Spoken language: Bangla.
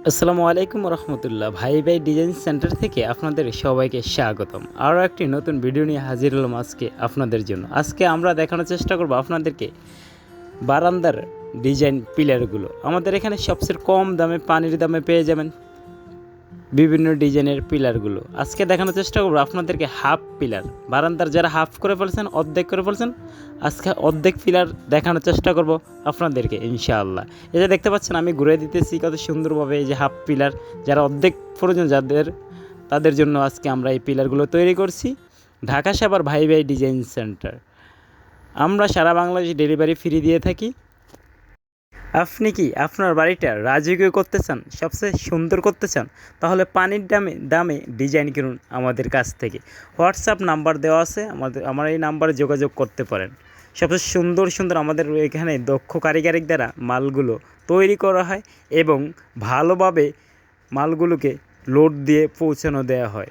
আসসালামু আলাইকুম রহমতুল্লাহ। ভাই ভাই ডিজাইন সেন্টার থেকে আপনাদের সবাইকে স্বাগতম। আরও একটি নতুন ভিডিও নিয়ে হাজির হলাম আজকে আপনাদের জন্য। আজকে আমরা দেখানোর চেষ্টা করব আপনাদেরকে বারান্দার ডিজাইন পিলারগুলো। আমাদের এখানে সবচেয়ে কম দামে পানির দামে পেয়ে যাবেন বিভিন্ন ডিজাইনের পিলারগুলো। আজকে দেখানোর চেষ্টা করবো আপনাদেরকে হাফ পিলার, বারান্দার যারা হাফ করে ফেলছেন, অর্ধেক করে ফেলছেন, আজকে অর্ধেক পিলার দেখানোর চেষ্টা করব আপনাদেরকে ইনশাআল্লাহ। এই যে দেখতে পাচ্ছেন আমি ঘুরে দিতেছি কত সুন্দরভাবে, এই যে হাফ পিলার যারা অর্ধেক প্রয়োজন তাদের জন্য আজকে আমরা এই পিলারগুলো তৈরি করছি। ঢাকা সাভার ভাই ভাই ডিজাইন সেন্টার, আমরা সারা বাংলাদেশ ডেলিভারি ফ্রি দিয়ে থাকি। আপনি কি আপনার বাড়িটা রাজকীয় করতে চান, সবচেয়ে সুন্দর করতে চান, তাহলে পানির দামে ডিজাইন কিনুন আমাদের কাছ থেকে। হোয়াটসঅ্যাপ নাম্বার দেওয়া আছে, আমার এই নাম্বারে যোগাযোগ করতে পারেন। সবচেয়ে সুন্দর আমাদের এখানে দক্ষ কারিগরের দ্বারা মালগুলো তৈরি করা হয় এবং ভালোভাবে মালগুলোকে লোড দিয়ে পৌঁছানো দেওয়া হয়।